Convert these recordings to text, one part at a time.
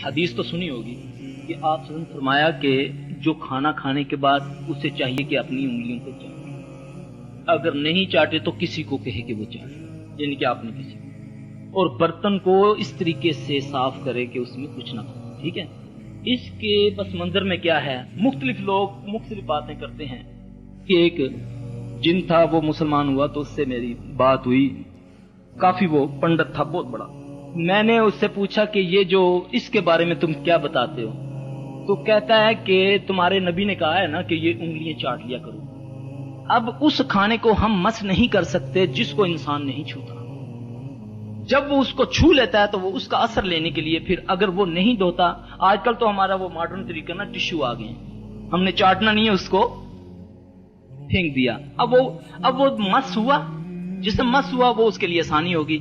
حدیث تو سنی ہوگی کہ آپ نے فرمایا کہ جو کھانا کھانے کے بعد اسے چاہیے کہ اپنی انگلیوں کو چاٹے، اگر نہیں چاٹے تو کسی کو کہے کہ وہ چاٹے، یعنی کہ آپ نے کسی کو، اور برتن کو اس طریقے سے صاف کرے کہ اس میں کچھ نہ ہو، ٹھیک ہے۔ اس کے پس منظر میں کیا ہے، مختلف لوگ مختلف باتیں کرتے ہیں کہ ایک جن تھا وہ مسلمان ہوا تو اس سے میری بات ہوئی، کافی وہ پنڈت تھا بہت بڑا، میں نے اس سے پوچھا کہ یہ جو اس کے بارے میں تم کیا بتاتے ہو، تو کہتا ہے کہ تمہارے نبی نے کہا ہے نا کہ یہ انگلیاں چاٹ لیا کرو۔ اب اس کھانے کو ہم مس نہیں کر سکتے جس کو انسان نہیں چھوتا، جب وہ اس کو چھو لیتا ہے تو وہ اس کا اثر لینے کے لیے پھر اگر وہ نہیں دھوتا، آج کل تو ہمارا وہ ماڈرن طریقہ نا ٹشو آ گئے ہیں، ہم نے چاٹنا نہیں ہے اس کو پھینک دیا، اب وہ مس ہوا، جس سے مس ہوا وہ اس کے لیے آسانی ہوگی،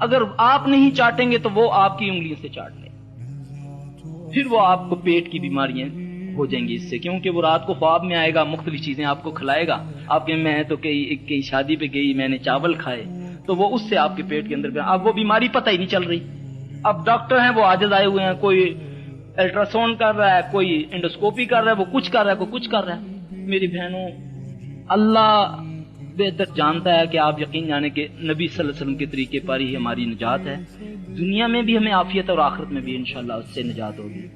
اگر آپ نہیں چاٹیں گے تو وہ آپ کی انگلیوں سے چاٹ لے، پھر وہ آپ کو پیٹ کی بیماریاں ہو جائیں گی اس سے، کیونکہ وہ رات کو خواب میں آئے گا، مختلف چیزیں آپ کو کھلائے گا، آپ کے میں تو کئی شادی پہ گئی، میں نے چاول کھائے تو وہ اس سے آپ کے پیٹ کے اندر، اب وہ بیماری پتہ ہی نہیں چل رہی، اب ڈاکٹر ہیں وہ عاجز آئے ہوئے ہیں، کوئی الٹراساؤنڈ کر رہا ہے، کوئی انڈوسکوپی کر رہا ہے، وہ کچھ کر رہا ہے، کوئی کچھ کر رہا ہے۔ میری بہنوں، اللہ بہتر جانتا ہے کہ آپ یقین جانے کہ نبی صلی اللہ علیہ وسلم کے طریقے پر ہی ہماری نجات ہے، دنیا میں بھی ہمیں عافیت اور آخرت میں بھی انشاءاللہ اس سے نجات ہوگی،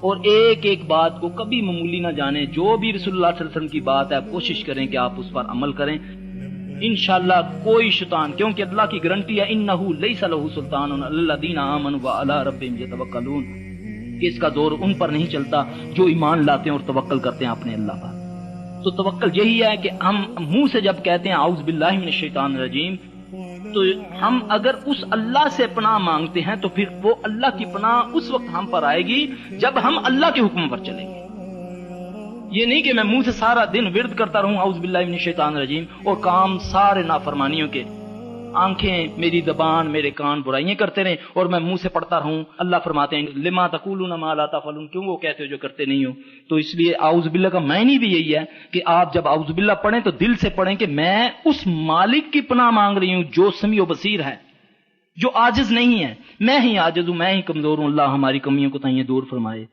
اور ایک ایک بات کو کبھی معمولی نہ جانیں، جو بھی رسول اللہ صلی اللہ علیہ وسلم کی بات ہے کوشش کریں کہ آپ اس پر عمل کریں، انشاءاللہ کوئی شیطان، کیونکہ اللہ کی گارنٹی ہے انہ لیس لہ سلطان علی الذین آمنوا وعلی ربہم یتوکلون، کہ اس کا زور ان پر نہیں چلتا جو ایمان لاتے ہیں اور توکل کرتے ہیں اپنے اللہ پر۔ تو توکل یہی ہے کہ ہم منہ سے جب کہتے ہیں اعوذ باللہ من الشیطان الرجیم، تو ہم اگر اس اللہ سے پناہ مانگتے ہیں تو پھر وہ اللہ کی پناہ اس وقت ہم پر آئے گی جب ہم اللہ کے حکم پر چلیں گے۔ یہ نہیں کہ میں منہ سے سارا دن ورد کرتا رہوں اعوذ باللہ من الشیطان الرجیم اور کام سارے نافرمانیوں کے، آنکھیں، میری زبان، میرے کان برائیاں کرتے رہیں اور میں منہ سے پڑھتا رہوں۔ اللہ فرماتے ہیں لما تقولون ما لا تفعلون، کیوں وہ کہتے ہو جو کرتے نہیں ہو؟ تو اس لیے اعوذ باللہ کا معنی بھی یہی ہے کہ آپ جب اعوذ باللہ پڑھیں تو دل سے پڑھیں کہ میں اس مالک کی پناہ مانگ رہی ہوں جو سمیع و بصیر ہے، جو عاجز نہیں ہے، میں ہی عاجز ہوں، میں ہی کمزور ہوں، اللہ ہماری کمیوں کو تائیں دور فرمائے۔